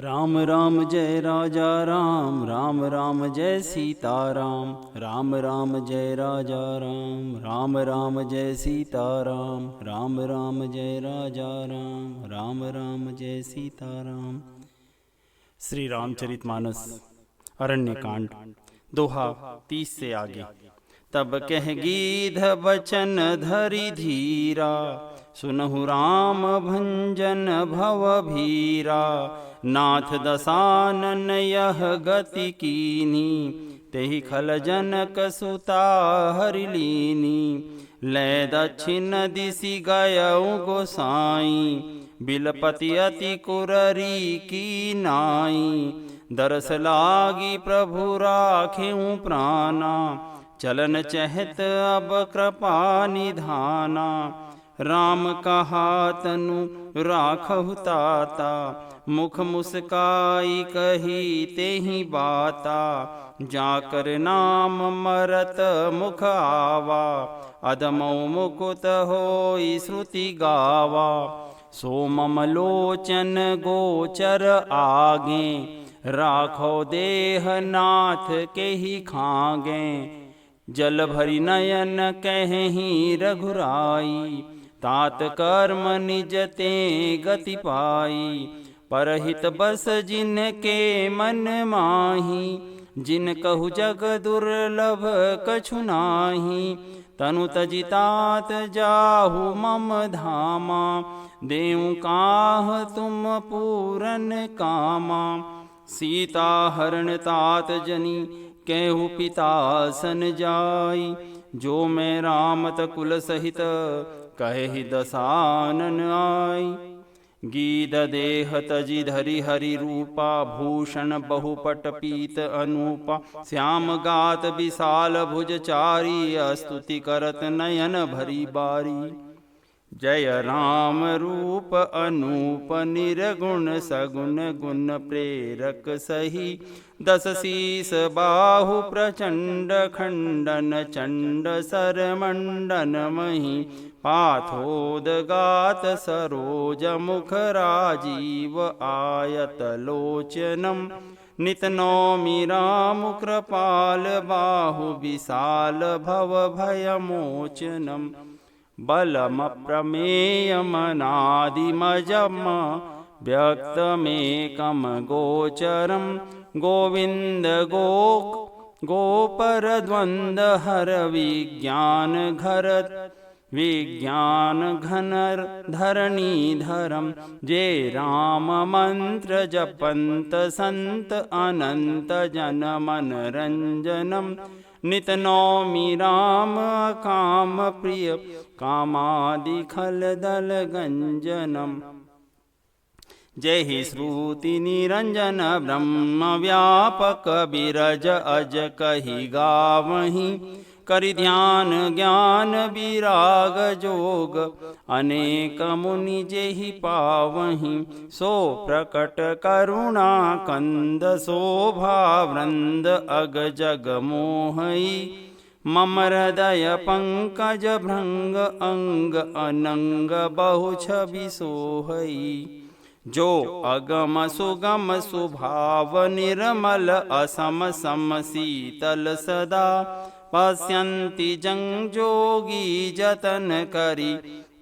राम राम जय राजा राम, राम राम जय सीताराम। राम राम जय राजा राम, राम राम जय सीताराम। राम राम जय राजा राम, राम राम जय सीताराम। श्री रामचरितमानस अरण्य कांड, दोहा 30 से आगे। तब कह गीध बचन धरि धीरा, सुनहु राम भंजन भव भीरा। नाथ दसानन यह गति कीनी, तेहि खल जनक सुता हरि लीनी। लय दक्षिण दिशि गयउ गोसाई, बिलपति अति कुररी की नाई। दरस लागी प्रभु राखेउ प्राणा, चलन चहत अब कृपा निधाना। राम कहा तनु राखहु ताता, मुख मुस्काई कही तेहि बाता। जाकर नाम मरत मुख आवा, अधमौ मुकुत होई श्रुति गावा। सो मम लोचन गोचर आगे, राखो देह नाथ के ही खागे। जल भरि नयन कहीं रघुराई, तात कर्म निज ते गति पाई। परहित बस जिनके मन माही, जिन कहु जग दुर्लभ कछु नाही। तनु तजि तात जाहु मम धामा, देउ काह तुम पूरन कामा। सीता हरण तात जनी केहु पिता सन जाई, जो मैं रामत कुल सहित कहे दसानन आई। गीध देह तजि धरि हरि रूपा, भूषण बहुपट पीत अनूपा। श्याम गात विशाल भुज चारी, स्तुति करत नयन भरी बारी। जय राम रूप अनूप निर्गुण, सगुण गुण प्रेरक सही। दस शीस बाहु प्रचंड, खंडन चंड सर मंडन मही। पाथोदगात सरोज मुख राजीव, आयत लोचनम। नित नौमि राम कृपाल, बाहु विशाल भव भय मोचनम। बलम प्रमेयमनादिमजम, व्यक्तमेकम गोचरम। गोविंद गोपर द्वंद हर, विज्ञान घरत विज्ञान घनर धरणीधरम। जे राम मंत्र जपंत संत, अनंत जन मन रंजनम। नित नौमि राम काम प्रिय, कामादि खल दल गंजनम। जय ही श्रुति निरंजन ब्रह्म व्यापक, बिरज अज कही गावहीं। करि ध्यान ज्ञान विराग जोग, अनेक मुनि जेहि पावहीं। सो प्रकट करुणा कंद, शोभा वृंद अग जग मोहई। मम हृदय पंकज भृंग, अंग अनंग बहु छवि सोहई। जो अगम सुगम सुभाव, निर्मल असम सम शीतल सदा। पश्यन्ति जंग जोगी जतन करी,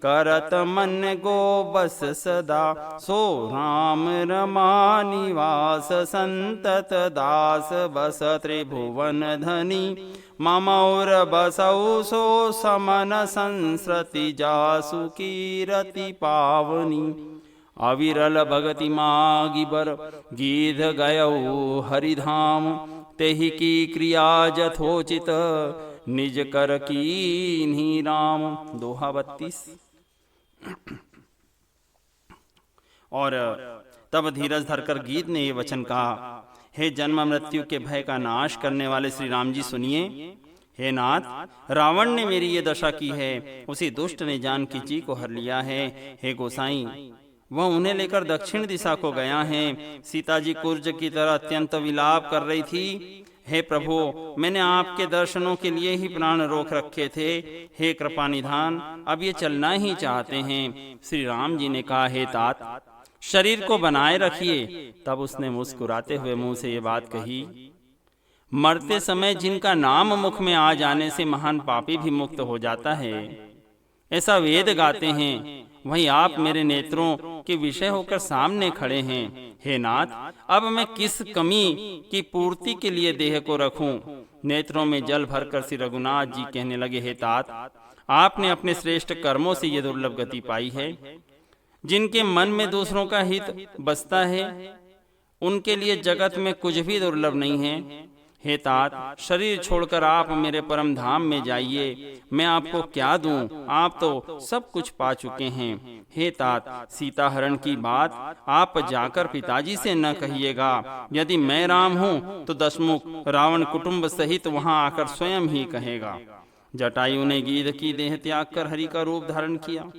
करत मन गो बस सदा। सो राम रमानिवास, संतत दास बस त्रिभुवन धनी। ममौर बसौ सो समन, संस्रति जासु कीरति पावनी। अविरल भगति मागी बर, गीध गयौ हरिधाम। तेहि की क्रिया जथोचित, निज कर कीन्ही राम। दोहा 32। और तब धीरज धरकर गीध ने ये वचन कहा, हे जन्म मृत्यु के भय का नाश करने वाले श्री राम जी सुनिए। हे नाथ, रावण ने मेरी ये दशा की है, उसी दुष्ट ने जानकी जी को हर लिया है। हे गोसाई, वह उन्हें लेकर दक्षिण दिशा को गया है। सीता जी कुर्ज की तरह अत्यंत विलाप कर रही थी। हे प्रभु, मैंने आपके दर्शनों के लिए ही प्राण रोक रखे थे। हे कृपा निधान, अब ये चलना ही चाहते हैं। श्री राम जी ने कहा, हे तात, शरीर को बनाए रखिए। तब उसने मुस्कुराते हुए मुंह से ये बात कही, मरते समय जिनका नाम मुख में आ जाने से महान पापी भी मुक्त हो जाता है, ऐसा वेद गाते हैं। वहीं आप मेरे नेत्रों के विषय होकर सामने खड़े हैं। हे नाथ, अब मैं किस कमी की पूर्ति के लिए देह को रखूं? नेत्रों में जल भरकर श्री रघुनाथ जी कहने लगे, हे तात, आपने अपने श्रेष्ठ कर्मों से ये दुर्लभ गति पाई है। जिनके मन में दूसरों का हित बसता है, उनके लिए जगत में कुछ भी दुर्लभ नहीं है। हे तात, शरीर छोड़कर आप मेरे परम धाम में जाइए। मैं आपको क्या दूं? आप तो सब कुछ पा चुके हैं। हे तात, सीता हरण की बात आप जाकर पिताजी से न कहिएगा। यदि मैं राम हूं तो दशमुख रावण कुटुंब सहित वहां आकर स्वयं ही कहेगा। जटायु ने गीध की देह त्याग कर हरि का रूप धारण किया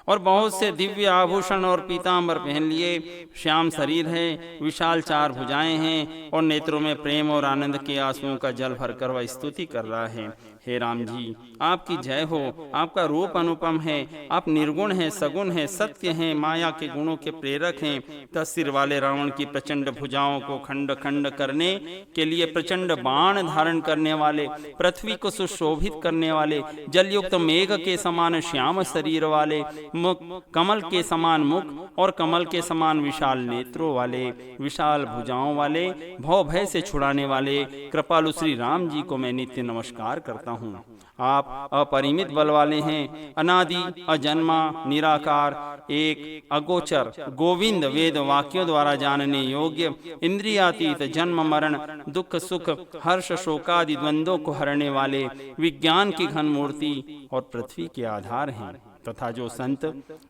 और बहुत से दिव्य आभूषण और पीतांबर पहन लिए। श्याम शरीर है, विशाल चार भुजाएं हैं और नेत्रों में प्रेम और आनंद के आंसुओं का जल भरकर वह स्तुति कर रहा है। हे राम जी, आपकी जय हो। आपका रूप अनुपम है। आप निर्गुण हैं, सगुण हैं, सत्य हैं, माया के गुणों के प्रेरक हैं। 10 सिर वाले रावण की प्रचंड भुजाओं को खंड खंड करने के लिए प्रचंड बाण धारण करने वाले, पृथ्वी को सुशोभित करने वाले, जलयुक्त मेघ के समान श्याम शरीर वाले, मुख कमल के समान मुख और कमल के समान विशाल नेत्रों वाले, विशाल भुजाओं वाले, भव भय से छुड़ाने वाले कृपालु श्री राम जी को मैं नित्य नमस्कार करता हूँ। आप अपरिमित बल वाले हैं, अनादि, अजन्मा, निराकार, एक, अगोचर, गोविंद, वेद वाक्यों द्वारा जानने योग्य, इंद्रियातीत, जन्म मरण, दुख सुख, हर्ष शोकादि द्वंद्वों को हरने वाले, विज्ञान की घन मूर्ति और पृथ्वी के आधार हैं। तथा जो संत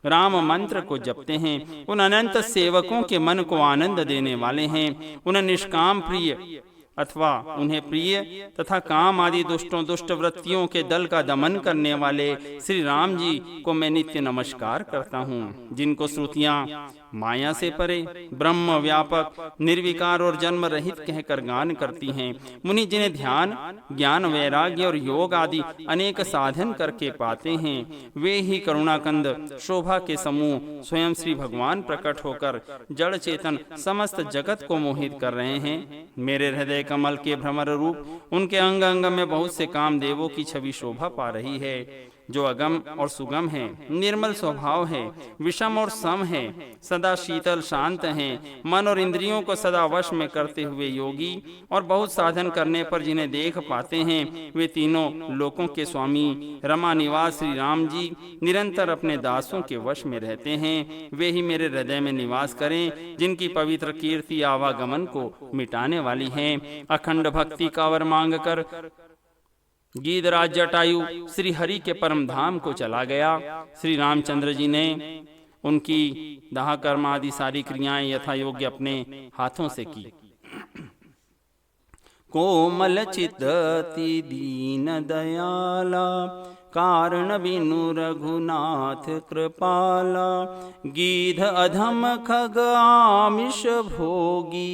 राम मंत्र को जपते हैं, उन अनंत सेवकों के मन को आनंद देने वाले हैं। उन निष्काम प्रिय अथवा उन्हें प्रिय तथा काम आदि दुष्ट वृत्तियों के दल का दमन करने वाले श्री राम जी को मैं नित्य नमस्कार करता हूँ। जिनको श्रुतियाँ माया से परे, ब्रह्म व्यापक, निर्विकार और जन्म रहित कहकर गान करती हैं। मुनि जिन्हें ध्यान, ज्ञान, वैराग्य और योग आदि अनेक साधन करके पाते हैं, वे ही करुणाकंद शोभा के समूह स्वयं श्री भगवान प्रकट होकर जड़ चेतन समस्त जगत को मोहित कर रहे हैं। मेरे हृदय कमल के भ्रमर रूप उनके अंग अंग में बहुत से काम देवों की छवि शोभा पा रही है। जो अगम और सुगम है, निर्मल स्वभाव है, विषम और सम है, सदा शीतल शांत हैं, मन और इंद्रियों को सदा वश में करते हुए योगी और बहुत साधन करने पर जिन्हें देख पाते हैं, वे तीनों लोकों के स्वामी रमा निवास श्री राम जी निरंतर अपने दासों के वश में रहते हैं। वे ही मेरे हृदय में निवास करें, जिनकी पवित्र कीर्ति आवागमन को मिटाने वाली है। अखंड भक्ति का वर मांग कर गीधराज जटायु श्री हरि के परम धाम को चला गया। श्री रामचंद्र जी ने उनकी दाह कर्म आदि सारी क्रियाएं यथा योग्य अपने हाथों से की। कोमल चित्ती दीन दयाला, कारण बिनु रघुनाथ कृपाला, गीध अधम खग आमिष भोगी,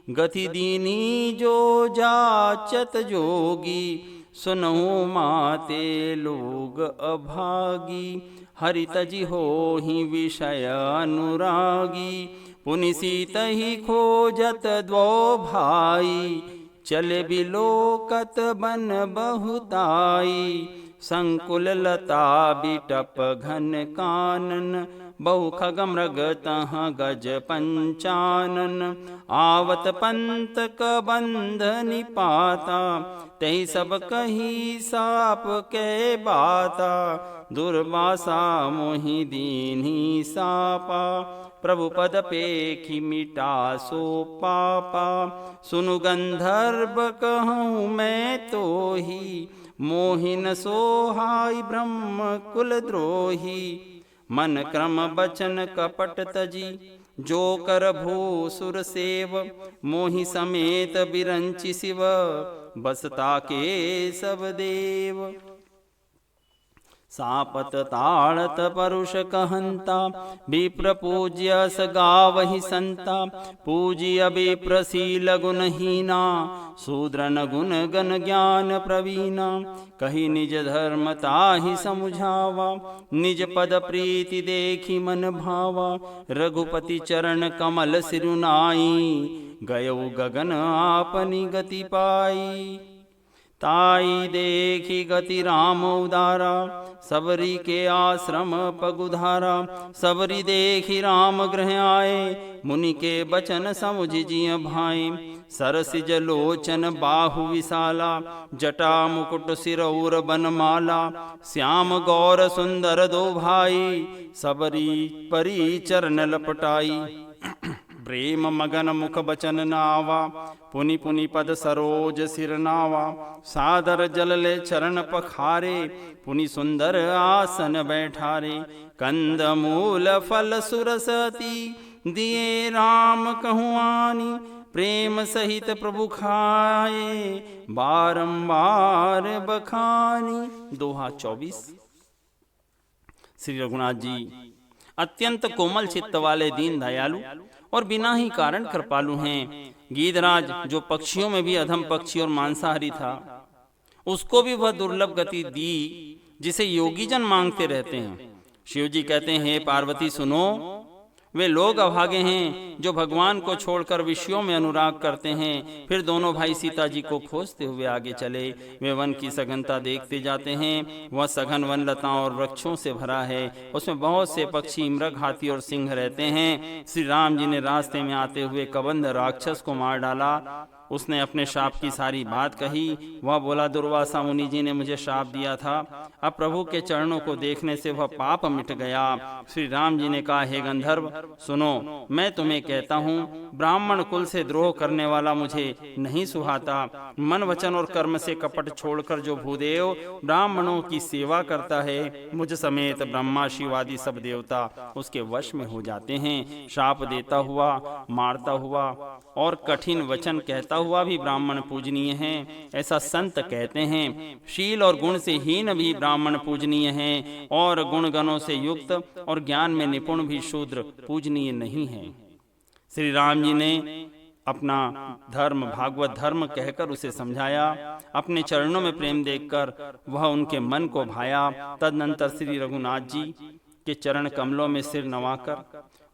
गति दीनी जो जाचत जोगी, सुनहु माते लोग अभागी, हरि तजी हो ही विषय अनुरागी, पुनि सीत ही खोजत द्वो भाई, चले बिलोकत बन बहुताई, संकुल लता बिटप घन कानन, बहु खग मृग तह गज पंचानन, आवत पंत क बंध निपाता, तही सब कही साप के बाता, दुर्वासा मोहि दीन्ही सापा, प्रभु पद पेखी मिटा सो पापा, सुनु गंधर्व कहूँ मैं तो ही, मोहिन सोहाई ब्रह्म कुल द्रोही, मन क्रम बचन कपट तजी, जो कर भूसुर सेव, मोहि समेत बिरंचि शिव, बसता के सब देव। सापत ताड़त परुष कहंता, विप्र पूज्य स गावहि संता। पूज्य विप्रशील गुणहीना, शूद्रन गुण गण ज्ञान प्रवीणा। कही निज धर्म ताहि समुझावा, निज पद प्रीति देखी मन भावा। रघुपति चरण कमल सिरुनाई, गयो गगन आपनी गति पाई। ताई देखी गति राम उदारा, सबरी के आश्रम पगुधारा। सबरी देखी राम गृह आए, मुनि के बचन समुझ जिय भाई। सरसिज लोचन बाहु विशाला, जटा मुकुट सिर और बनमाला। श्याम गौर सुंदर दो भाई, सबरी परी चरण लपटाई। प्रेम मगन मुख बचन नावा, पुनि पुनि पद सरोज सिर नावा। सादर जल ले चरण पखारे, पुनि सुंदर आसन बैठारे। कंद मूल फल सुरसती, दिए राम कहुआनी। प्रेम सहित प्रभु खाए, बारंबार बखानी। दोहा 24। श्री रघुनाथ जी अत्यंत कोमल चित्त वाले दीन दयालु और बिना ही कारण कृपालु हैं। गीधराज जो पक्षियों में भी अधम पक्षी और मांसाहारी था, उसको भी वह दुर्लभ गति दी जिसे योगी जन मांगते रहते हैं। शिव जी कहते हैं, हे पार्वती सुनो, वे लोग अभागे हैं जो भगवान को छोड़कर विषयों में अनुराग करते हैं। फिर दोनों भाई सीता जी को खोजते हुए आगे चले। वे वन की सघनता देखते जाते हैं। वह सघन वन लताओं और वृक्षों से भरा है। उसमें बहुत से पक्षी, मृग, हाथी और सिंह रहते हैं। श्री राम जी ने रास्ते में आते हुए कबंध राक्षस को मार डाला। उसने अपने शाप की सारी बात कही। वह बोला, दुर्वासा मुनि जी ने मुझे शाप दिया था, अब प्रभु के चरणों को देखने से वह पाप मिट गया। श्री राम जी ने कहा, हे गंधर्व सुनो, मैं तुम्हें कहता हूँ, ब्राह्मण कुल से द्रोह करने वाला मुझे नहीं सुहाता। मन वचन और कर्म से कपट छोड़कर जो भूदेव ब्राह्मणों की सेवा करता है, मुझ समेत ब्रह्मा शिव आदि सब देवता उसके वश में हो जाते हैं। शाप देता हुआ, मारता हुआ और कठिन वचन कहता हुआ भी ब्राह्मण पूजनीय हैं, ऐसा संत कहते हैं। शील और गुण से हीन भी ब्राह्मण पूजनीय हैं, और गुण गणों से युक्त और ज्ञान में निपुण भी शूद्र पूजनीय नहीं है। श्री राम जी ने अपना धर्म भागवत धर्म कहकर उसे समझाया। अपने चरणों में प्रेम देखकर वह उनके मन को भाया। तदनंतर श्री रघुनाथ जी के चरण कमलों में सिर नवाकर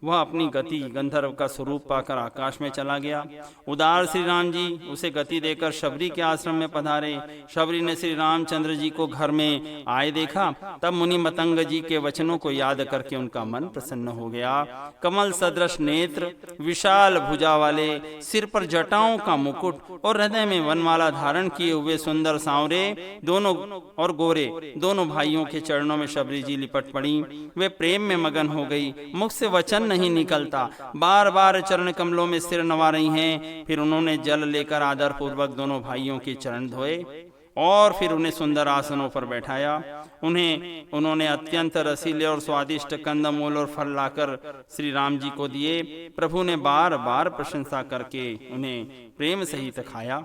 वह अपनी गति गंधर्व का स्वरूप पाकर आकाश में चला गया। उदार श्री राम जी उसे गति देकर शबरी के आश्रम में पधारे। शबरी ने श्री रामचंद्र जी को घर में आए देखा। तब मुनि मतंग जी के वचनों को याद करके उनका मन प्रसन्न हो गया। कमल सदृश नेत्र, विशाल भुजा वाले, सिर पर जटाओं का मुकुट और हृदय में वनमाला धारण किए हुए सुंदर सांवरे दोनों और गोरे दोनों भाइयों के चरणों में शबरी जी लिपट पड़ी। वे प्रेम में मगन हो गई। मुख से वचन नहीं निकलता, बार बार चरण कमलों में सिर नवा रही हैं। फिर उन्होंने जल लेकर आदर पूर्वक दोनों भाइयों के चरण धोए और फिर उन्हें सुंदर आसनों पर बैठाया। उन्होंने अत्यंत रसीले और स्वादिष्ट कंदमूल और फल लाकर श्री राम जी को दिए। प्रभु ने बार बार प्रशंसा करके उन्हें प्रेम सहित खाया।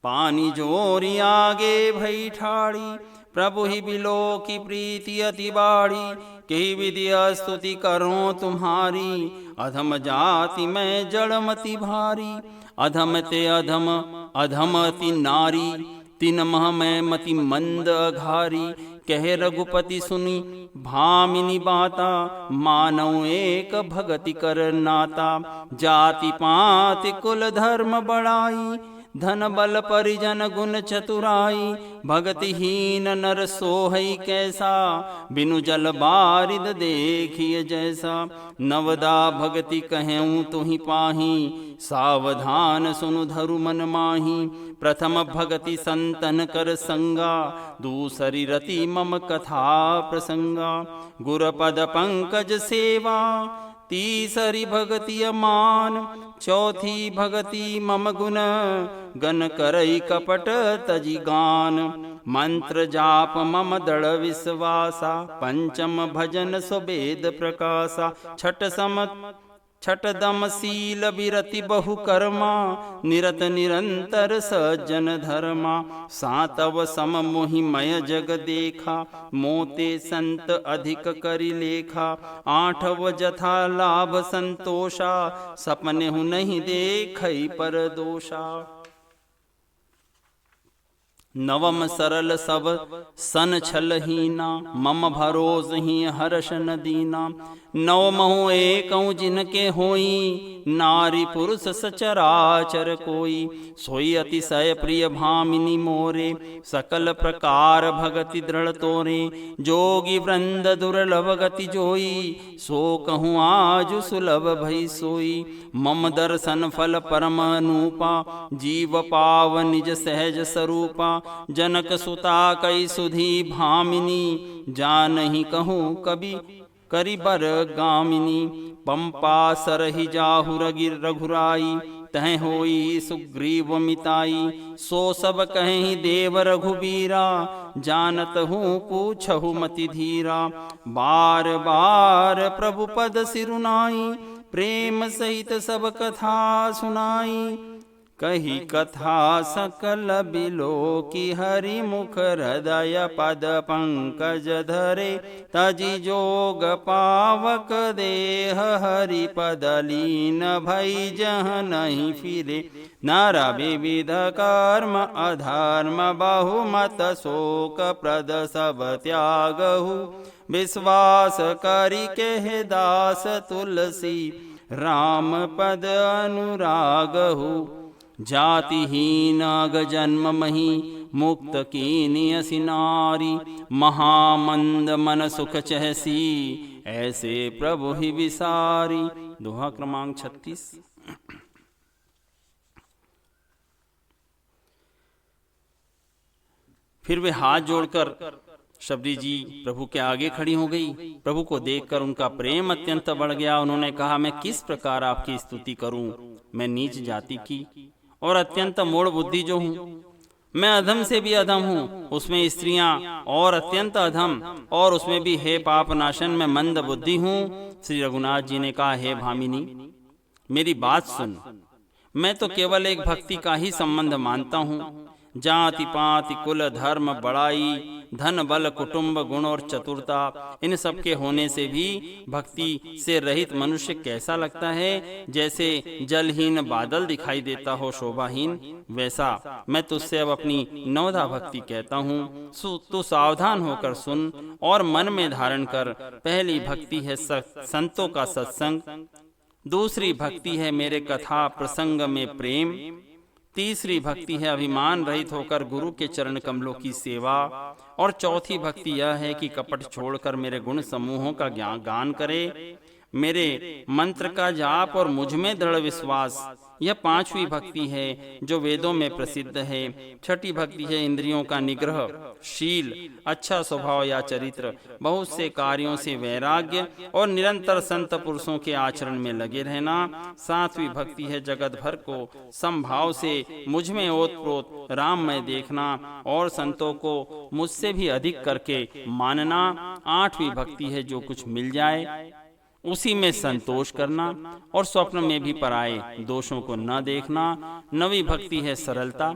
पानी जोरी आगे भई ठाड़ी, प्रभु ही बिलो की प्रीति अति बाड़ी। कही विधि स्तुति करो तुम्हारी, अधम जाति में जड़मति भारी। अधम ते अधम अधम अति नारी, तीन मह में मति मंद अघारी। कहे रघुपति सुनी भामिनी बाता, मानव एक भगति कर नाता। जाति पाति कुल धर्म बढ़ाई, धन बल परिजन गुण चतुराई। भगतिहीन नर सोहई कैसा, बिनु जल बारिद देखिए जैसा। नवदा भगति कहूँ तुहि पाही, सावधान सुनु धरु मन माही। प्रथम भगति संतन कर संगा, दूसरी रति मम कथा प्रसंगा। गुरपद पंकज सेवा, तीसरी भगति अमान। चौथी भगति मम गुण, गन करई कपट तजी गान। मंत्र जाप मम दृढ़ विश्वासा, पंचम भजन सुवेद प्रकाशा। छठ सम छठ दम शील विरति बहु कर्मा, निरत निरंतर सज्जन धर्मा। सातव सम मोहिमय जग देखा, मोते संत अधिक करि लेखा। आठव जथा लाभ संतोषा, सपने हु नहीं देखई पर दोषा। नवम सरल सब सन छलहीना, मम भरोस ही हर्ष न दीना। नवमहु एकौ जिनके होई, नारी पुरुष सचराचर कोई। सोई अतिशय प्रिय भामिनी मोरे, सकल प्रकार भगति दृढ़ तोरे। जोगी वृंद दुर्लभ गति जोई, सो कहूँ आज सुलभ भई सोई। मम दर्शन फल परम अनूपा, जीव पाव निज सहज स्वरूपा। जनक सुता कई सुधी भामिनी, जानहि कहूँ कवि करि बर गामिनी। पंपा सरहि जाहु रघुराई, तह होई सुग्रीव मिताई। सो सब कहीं देव रघुबीरा, जानत हूँ पूछहु मति धीरा। बार बार प्रभु पद सिरुनाई, प्रेम सहित सब कथा सुनाई। कही कथा सकल बिलो की, हरि मुख हृदय पद पंकज धरे। तजी जोग पावक देह, हरि पद लीन भई जह नहीं फिरे। नर विविध कर्म अधर्म, बहुमत शोक प्रद सब त्यागहु। विश्वास करि के दास तुलसी, राम पद अनुरागहु। जातिहीन अग जन्म मही, मुक्त कीनी असि नारी। महामंद मन सुख चहसी, ऐसे प्रभु ही विसारी। दोहा क्रमांक 36। फिर वे हाथ जोड़कर शबरी जी प्रभु के आगे खड़ी हो गई। प्रभु को देखकर उनका प्रेम अत्यंत बढ़ गया। उन्होंने कहा, मैं किस प्रकार आपकी स्तुति करूं। मैं नीच जाति की और अत्यंत मूढ़ बुद्धि जो हूँ, मैं अधम से भी अधम हूँ, उसमें स्त्रियां और अत्यंत अधम, और उसमें भी हे पाप नाशन में मंद बुद्धि हूँ। श्री रघुनाथ जी ने कहा, हे भामिनी, मेरी बात सुन। मैं तो केवल एक भक्ति का ही संबंध मानता हूँ। जाति पाति कुल धर्म बड़ाई, धन बल कुटुंब गुण और चतुरता, इन सब के होने से भी भक्ति से रहित मनुष्य कैसा लगता है। जैसे जलहीन बादल दिखाई देता हो शोभाहीन, वैसा मैं तुझसे अब अपनी नवधा भक्ति कहता हूँ। तू सावधान होकर सुन और मन में धारण कर। पहली भक्ति है संतों का सत्संग, दूसरी भक्ति है मेरे कथा प्रसंग में प्रेम, तीसरी भक्ति है अभिमान रहित होकर गुरु के चरण कमलों की सेवा, और चौथी भक्ति यह है कि कपट छोड़कर मेरे गुण समूहों का गान करे, मेरे मंत्र का जाप और मुझ में दृढ़ विश्वास। यह पांचवी भक्ति है जो वेदों में प्रसिद्ध है। छठी भक्ति है इंद्रियों का निग्रह, शील, अच्छा स्वभाव या चरित्र, बहुत से कार्यों से वैराग्य और निरंतर संत पुरुषों के आचरण में लगे रहना। सातवीं भक्ति है जगत भर को समभाव से मुझ में ओतप्रोत राममय देखना और संतों को मुझसे भी अधिक करके मानना। आठवीं भक्ति है जो कुछ मिल जाए उसी में संतोष करना और स्वप्न में भी पराये दोषों को न देखना। नवी भक्ति है सरलता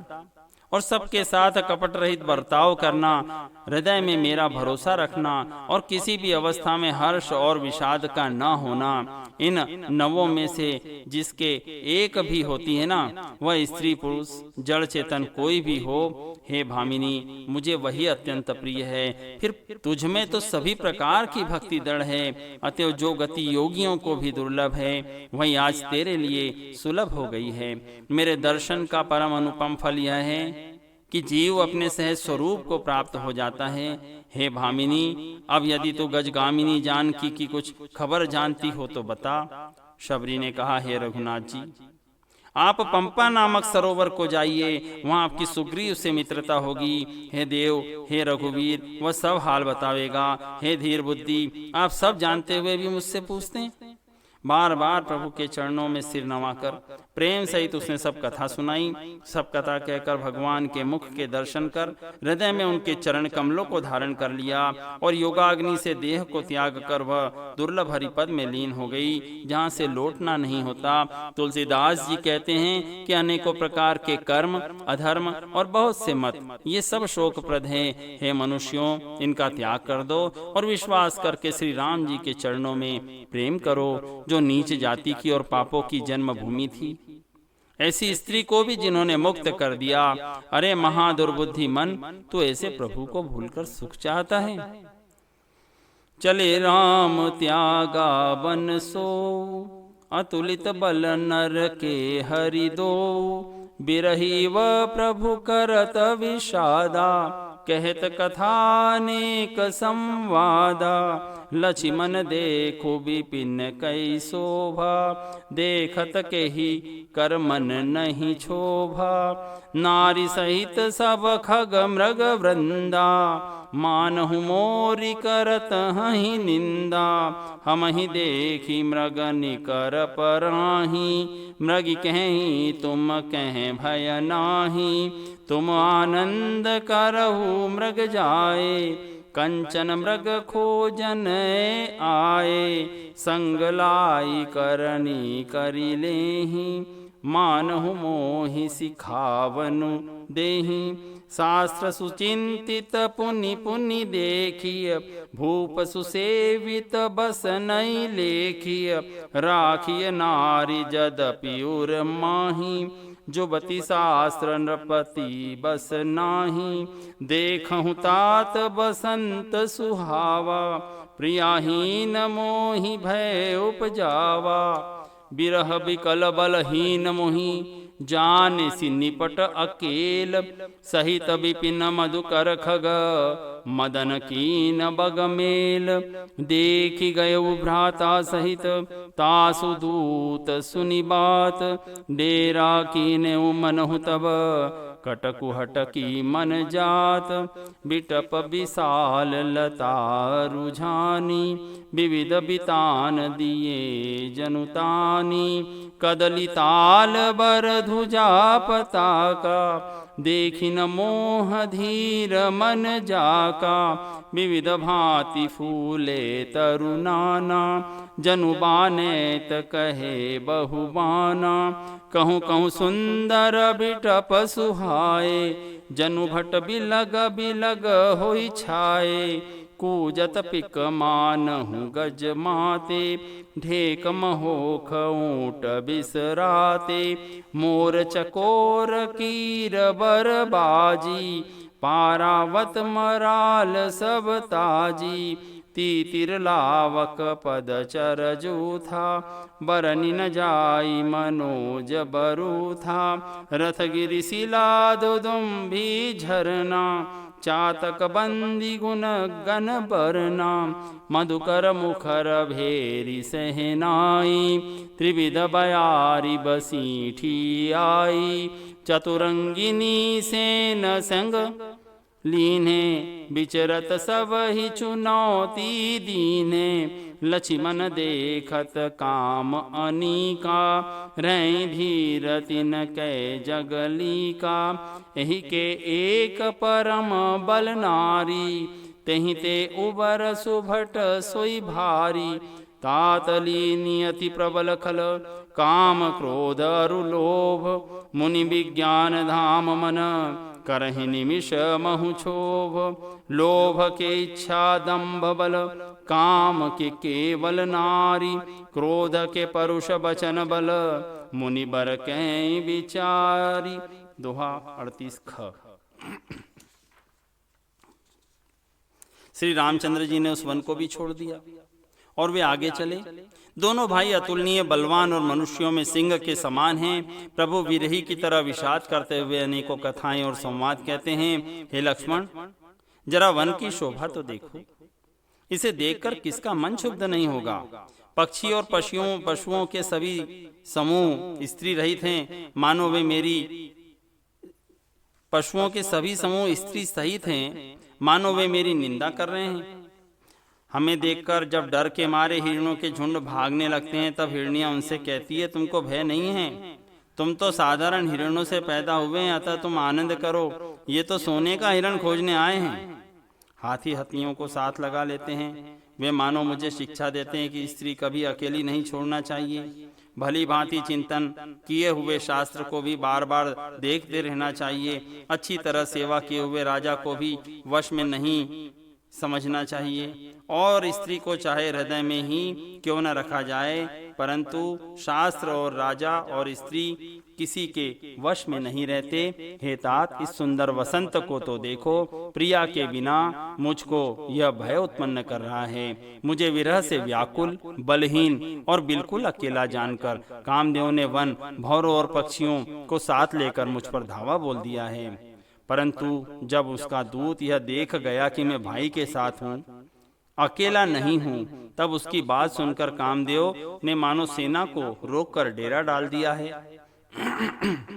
और सबके साथ कपट रहित बर्ताव करना, हृदय में मेरा भरोसा रखना और किसी भी अवस्था में हर्ष और विषाद का न होना। इन नवों में से जिसके एक भी होती है ना, वह स्त्री पुरुष जड़ चेतन कोई भी हो, हे भामिनी, मुझे वही अत्यंत प्रिय है। फिर तुझ में तो सभी प्रकार की भक्ति दृढ़ है, अतएव जो गति योगियों को भी दुर्लभ है वही आज तेरे लिए सुलभ हो गई है। मेरे दर्शन का परम अनुपम फल यह है कि जीव अपने सहज स्वरूप को प्राप्त हो जाता है। हे भामिनी, अब यदि तू गजगामिनी जानकी की कुछ खबर जानती हो तो बता। शबरी ने कहा, हे रघुनाथ जी, आप पंपा नामक सरोवर को जाइए, वहां आपकी सुग्रीव से मित्रता होगी। हे देव, हे रघुवीर, वह सब हाल बतावेगा। हे धीर बुद्धि, आप सब जानते हुए भी मुझसे पूछते हैं। बार बार प्रभु के चरणों में सिर नवाकर प्रेम सहित उसने सब कथा सुनाई। सब कथा कहकर भगवान के मुख के दर्शन कर हृदय में उनके चरण कमलों को धारण कर लिया और योगाग्नि से देह को त्याग कर वह दुर्लभ हरिपद में लीन हो गई, जहाँ से लौटना नहीं होता। तुलसीदास जी कहते हैं कि अनेकों प्रकार के कर्म, अधर्म और बहुत से मत, ये सब शोकप्रद हैं। हे मनुष्यों, इनका त्याग कर दो और विश्वास करके श्री राम जी के चरणों में प्रेम करो, जो नीच जाति की और पापों की जन्मभूमि थी। ऐसी स्त्री को भी जिन्होंने मुक्त कर दिया। अरे महादुर्बुद्धि मन, तू ऐसे प्रभु को भूलकर सुख चाहता है। चले राम त्यागा बन सो, अतुलित बल नर के हरि दो। बिरही व प्रभु करत विषादा, कहत कथानेक संवादा। लक्ष्मण देखो विपिन कई शोभा, देखत के ही कर मन नहीं क्षोभा। नारी सहित सब खग मृग वृंदा, मानहु मोरी करत हहि निंदा। हम ही देखी मृग निकर पराही, मृग कहीं तुम कहें भय नाही। तुम आनंद करहु मृग जाए, कंचन मृग खोजन आए। संग लाई करनी करी लेहि, मानहु मोहि सिखावनु देहि। शास्त्र सुचिंतित पुनि पुनि देखिय, भूप सुसेवित बस नहीं लेखिय। राखिय नारी जदपि उर माही, जुबति शास्त्र नृपति बस नाही। देखहु तात बसंत सुहावा, प्रियाहीन मोहि भय उपजावा। बिरह बिकल बलहीन मोहि, जान सि निपट अकेल। सहित विपिन मधुकर खग, मदन कीन बग मेल। देखि गयउ भ्राता सहित, तासु दूत सुनि बात। डेरा कीन्यउ मनहु तब, कटकु हटकी मन जात। बिटप विशाल लता रुझानी, विविध बितान दिए जनुतानी। कदली ताल बर ध्वजा पताका, देखि न मोह धीर मन जाका। विविध भांति फूले तरुनाना, जनु बानेत कहे बहुबाना। कहूँ कहूँ सुंदर बिटप सुहाए, जनु भट बिलग बिलग होई छाए। कूजत पिक मानहु गज माते, ढेक महोख ऊँट बिसराते। मोर चकोर कीर बरबाजी, पारावत मराल सब ताजी। तीतिर लावक पद चर जूथा, बरनि न जाई मनोज बरूथा। रथ गिरि शिला दुदुम्भी झरना, चातक बंदी गुण गण बरना। मधुकर मुखर भेरी सहनाई, त्रिविध बयारी बसीठी आई। चतुरंगिनी सेन संग लीने, विचरत सब ही चुनौती दीने। लक्ष्मण देखत काम अनीका, रही धीर तिन कै जगलीका। एहि के एक परम बल नारी, तेहि ते उबर सुभट सोई भारी। तातली नियति प्रबल खल, काम क्रोध अरु लोभ। मुनि विज्ञान धाम मन, करहि निमिष महु क्षोभ। लोभ के इच्छा दंभ बल, काम के केवल नारी। क्रोध के परुष बचन बल, मुनि बर कै विचारी। दोहा 38 ख। श्री रामचंद्र जी ने उस वन को भी छोड़ दिया और वे आगे चले। दोनों भाई अतुलनीय बलवान और मनुष्यों में सिंह के समान हैं। प्रभु विरही की तरह विषाद करते हुए अनेकों कथाएं और संवाद कहते हैं। हे लक्ष्मण, जरा वन की शोभा तो देखो, इसे देखकर किसका मन क्षुब्ध नहीं होगा। पक्षी और पशुओं के सभी समूह स्त्री रहित हैं, मानो वे मेरी पशुओं के सभी समूह स्त्री सहित हैं, मानो वे मेरी निंदा कर रहे हैं। हमें देखकर जब डर के मारे हिरणों के झुंड भागने लगते हैं, तब हिरनियां उनसे कहती है, तुमको भय नहीं है? तुम तो साधारण हिरणों से पैदा हुए हैं, अतः तुम आनंद करो। ये तो सोने का हिरण खोजने आए हैं। हाथी हथिनियों को साथ लगा लेते हैं। वे मानो मुझे शिक्षा देते हैं कि स्त्री कभी अकेली नहीं छोड़ना चाहिए। भली भांति चिंतन किए हुए शास्त्र को भी बार बार देखते रहना चाहिए। अच्छी तरह सेवा किए हुए राजा को भी वश में नहीं समझना चाहिए। और स्त्री को चाहे हृदय में ही क्यों न रखा जाए, परंतु शास्त्र और राजा और स्त्री किसी के वश में नहीं रहते। हे तात, इस सुंदर वसंत को तो देखो। प्रिया के बिना मुझको यह भय उत्पन्न कर रहा है। मुझे विरह से व्याकुल, बलहीन और बिल्कुल अकेला जानकर कामदेव ने वन, भौरों और पक्षियों को साथ लेकर मुझ पर धावा बोल दिया है। परंतु जब उसका दूत यह देख गया कि मैं भाई के साथ हूँ, अकेला नहीं हूँ, तब उसकी बात सुनकर कामदेव ने मानो सेना को रोककर डेरा डाल दिया है।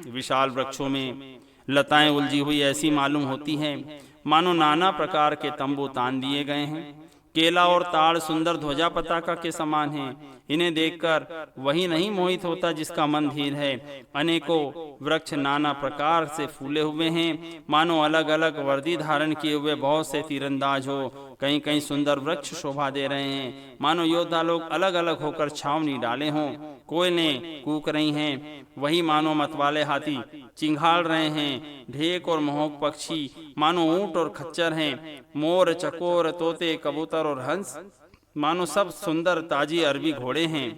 विशाल वृक्षों में लताएं उलझी हुई ऐसी मालूम होती हैं, मानो नाना प्रकार के तंबू तान दिए गए हैं। केला और ताड़ सुंदर ध्वजा पताका के समान हैं। इन्हें देखकर वही नहीं मोहित होता जिसका मन धीर है। अनेकों वृक्ष नाना प्रकार से फूले हुए हैं, मानो अलग अलग वर्दी धारण किए हुए बहुत से तीरंदाज हो। कहीं कहीं सुंदर वृक्ष शोभा दे रहे हैं, मानो योद्धा लोग अलग अलग होकर छावनी डाले हों। कोयलें कूक रही हैं, वही मानो मतवाले हाथी चिंघाड़ रहे हैं। ढेक और मोहक पक्षी मानो ऊंट और खच्चर हैं। मोर, चकोर, तोते, कबूतर और हंस मानो सब सुंदर ताजी अरबी घोड़े हैं।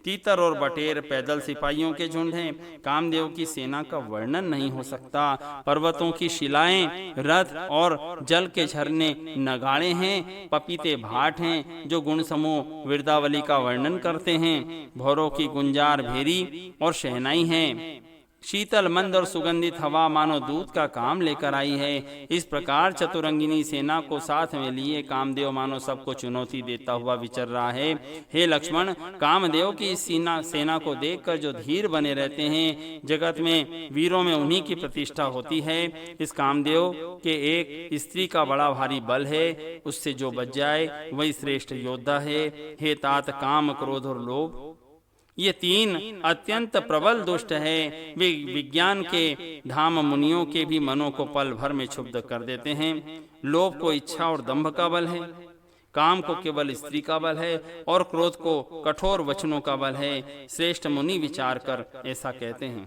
तीतर और बटेर पैदल सिपाहियों के झुंड हैं। कामदेव की सेना का वर्णन नहीं हो सकता। पर्वतों की शिलाएं, रथ और जल के झरने नगाड़े हैं। पपीते भाट हैं जो गुण समूह विरदावली का वर्णन करते हैं। भौरों की गुंजार भेरी और शहनाई हैं। शीतल मंद और सुगंधित हवा मानो दूध का काम लेकर आई है। इस प्रकार चतुरंगिनी सेना को साथ में लिए कामदेव मानो सबको चुनौती देता हुआ विचर रहा है। हे लक्ष्मण, कामदेव की इस सेना को देखकर जो धीर बने रहते हैं, जगत में वीरों में उन्हीं की प्रतिष्ठा होती है। इस कामदेव के एक स्त्री का बड़ा भारी बल है, उससे जो बच जाए वही श्रेष्ठ योद्धा है। हे तात, काम, क्रोध और लोभ ये तीन अत्यंत प्रबल दुष्ट है। वे विज्ञान के धाम मुनियों के भी मनों को पल भर में क्षुब्ध कर देते हैं। लोभ को इच्छा और दंभ का बल है, काम को केवल स्त्री का बल है और क्रोध को कठोर वचनों का बल है। श्रेष्ठ मुनि विचार कर ऐसा कहते हैं।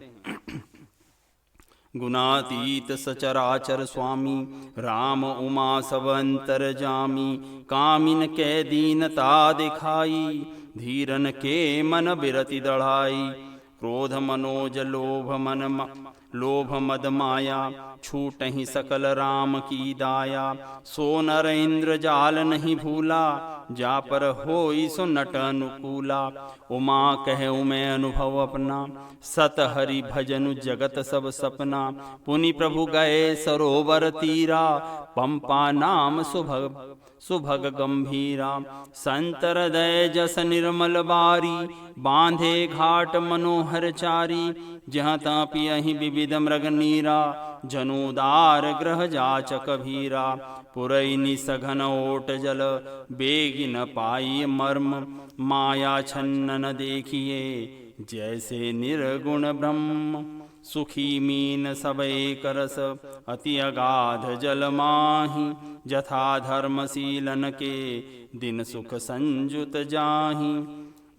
गुणातीत सचराचर स्वामी, राम उमा सब अंतर जामी। कामिन कै दीनता दिखाई, धीरन के मन बिरति दढ़ाई। क्रोध मनोज लोभ मद माया, छूटहि सकल राम की दाया। सो नर इंद्र जाल नहीं भूला, जा पर होई सो नट अनुकूला। उमा कहूँ मैं अनुभव अपना, सत हरि भजनु जगत सब सपना। पुनि प्रभु गए सरोवर तीरा, पंपा नाम सुभग गंभीरा। संत हृदय जस निर्मल बारी, बांधे घाट मनोहर चारी। जहाँ तापि अहि विविध मृग नीरा, जनुदार ग्रह जाचक भीरा। पुरैनी सघन ओट जल, बेगी न पाई मर्म। माया छन्न न देखिए, जैसे निर्गुण ब्रह्म। सुखी मीन सब एक रस, अति अगाध जल माही। जथा धर्मशीलन के, दिन सुख संजुत जाही।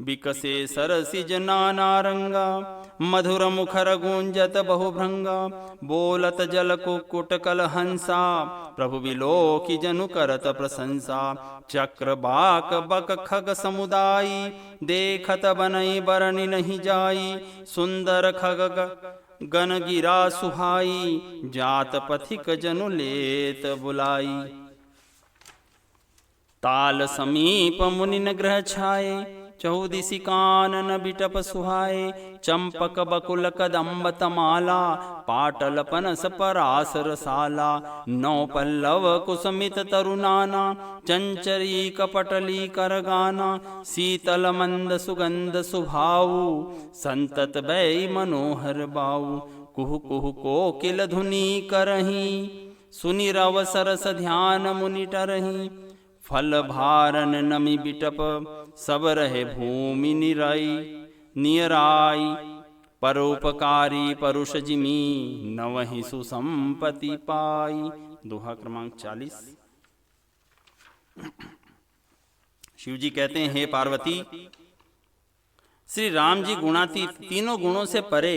बिकसे सरसिज नाना रंगा, मधुर मुखर गूंजत बहुभृंगा। बोलत जल कुक्कुट कल हंसा, प्रभु विलोकी जनु करत प्रशंसा। चक्र बाक बक खग समुदायी, देखत बनई बरनि नहीं जाई। सुंदर खग गन गिरा सुहाई, जात पथिक जनु लेत बुलाई। ताल समीप मुनिन ग्रह छाए, चौदिसी कानन बिटप सुहाए। चंपक बकुल कदम्ब तमाला, पाटल पनस परास रसाला। नौ पल्लव कुसमित तरुनाना, चंचरी कपटली करगाना। शीतल मंद सुगंध सुभाऊ, संतत बै मनोहर बाऊ। कुहु कुहु कोकिल धुनी करही, सुनि रव सरस ध्यान मुनि टरही। फल भारन नमि बिटप, सब रहे भूमि निराई। परोपकारी परुष जिमी, न वही सुसंपत्ति पाई। दोहा क्रमांक 40। शिव जी कहते हैं, हे पार्वती, श्री राम जी गुणातीत, तीनों गुणों से परे,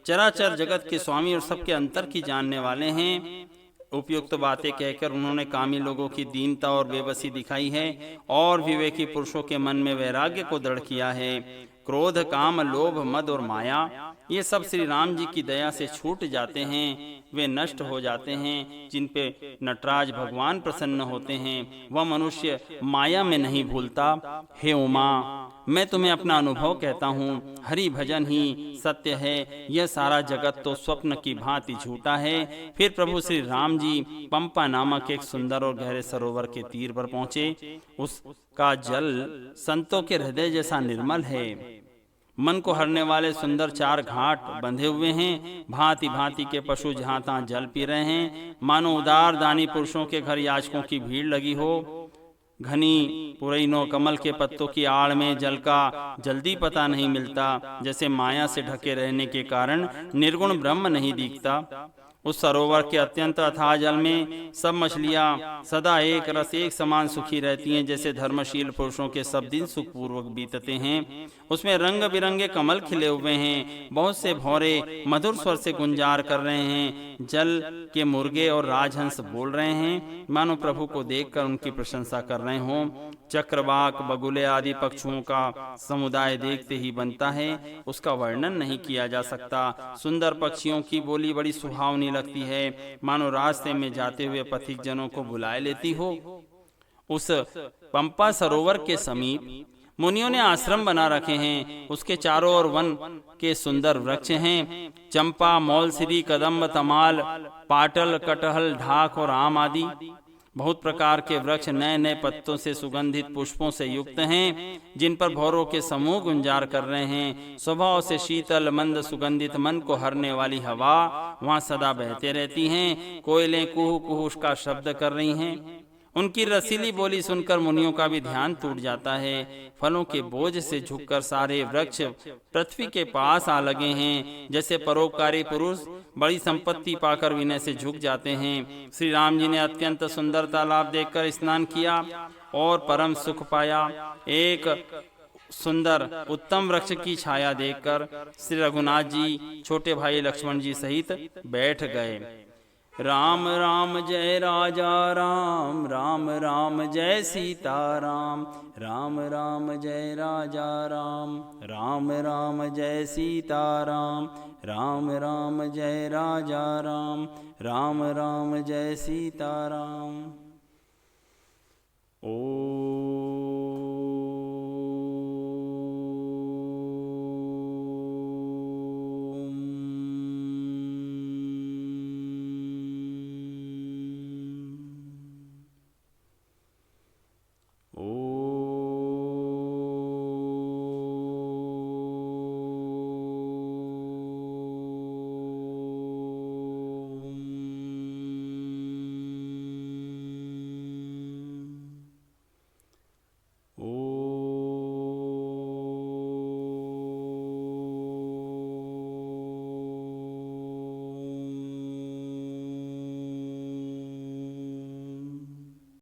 चराचर जगत के स्वामी और सबके अंतर की जानने वाले हैं। उपयुक्त बातें कहकर उन्होंने कामी लोगों की दीनता और बेबसी दिखाई है और विवेकी पुरुषों के मन में वैराग्य को दृढ़ किया है। क्रोध, काम, लोभ, मद और माया, ये सब श्री राम जी की दया से छूट जाते हैं, वे नष्ट हो जाते हैं। जिन पे नटराज भगवान प्रसन्न होते हैं, वह मनुष्य माया में नहीं भूलता। हे उमा, मैं तुम्हें अपना अनुभव कहता हूँ, हरि भजन ही सत्य है, यह सारा जगत तो स्वप्न की भांति झूठा है। फिर प्रभु श्री राम जी पंपा नामक एक सुंदर और गहरे सरोवर के तीर पर पहुंचे। उसका जल संतों के हृदय जैसा निर्मल है। मन को हरने वाले सुंदर 4 घाट बंधे हुए हैं। भांति भांति के पशु जहाँ तहाँ जल पी रहे हैं, मानो उदार दानी पुरुषों के घर याचकों की भीड़ लगी हो। घनी पुरैनो कमल के पत्तों की आड़ में जल का जल्दी पता नहीं मिलता, जैसे माया से ढके रहने के कारण निर्गुण ब्रह्म नहीं दिखता। उस सरोवर के अत्यंत अथाह जल में सब मछलियां सदा एक रस एक समान सुखी रहती हैं, जैसे धर्मशील पुरुषों के सब दिन सुखपूर्वक बीतते हैं। उसमें रंग बिरंगे कमल खिले हुए हैं, बहुत से भौरे मधुर स्वर से गुंजार कर रहे हैं। जल के मुर्गे और राजहंस बोल रहे हैं, मानो प्रभु को देखकर उनकी प्रशंसा कर रहे हों। चक्रवाक, बगुले आदि पक्षियों का समुदाय देखते ही बनता है, उसका वर्णन नहीं किया जा सकता। सुंदर पक्षियों की बोली बड़ी सुहावनी लगती है, मानो रास्ते में जाते हुए पथिक जनों को बुलाए लेती हो। उस पंपा सरोवर के समीप मुनियों ने आश्रम बना रखे हैं। उसके चारों ओर वन के सुंदर वृक्ष हैं, चंपा, मौलसिरी, कदम्ब, तमाल, पाटल, कटहल, ढाक और आम आदि। बहुत प्रकार के वृक्ष नए नए पत्तों से सुगंधित पुष्पों से युक्त हैं, जिन पर भौरों के समूह गुंजार कर रहे हैं। स्वभाव से शीतल, मंद, सुगंधित, मन को हरने वाली हवा वहाँ सदा बहते रहती हैं। कोयलें कुहू कुहू का शब्द कर रही हैं। उनकी रसीली बोली सुनकर मुनियों का भी ध्यान टूट जाता है। फलों के बोझ से झुककर सारे वृक्ष पृथ्वी के पास आ लगे हैं, जैसे परोपकारी पुरुष बड़ी संपत्ति पाकर विनय से झुक जाते हैं। श्री राम जी ने अत्यंत सुंदर तालाब देखकर स्नान किया और परम सुख पाया। एक सुंदर उत्तम वृक्ष की छाया देखकर श्री रघुनाथ जी छोटे भाई लक्ष्मण जी सहित बैठ गए। राम राम जय राजा राम, राम राम जय सीता राम, राम राम जय राजा राम, राम राम जय सीता राम, राम राम जय राजा राम, राम राम जय सीता राम। ओ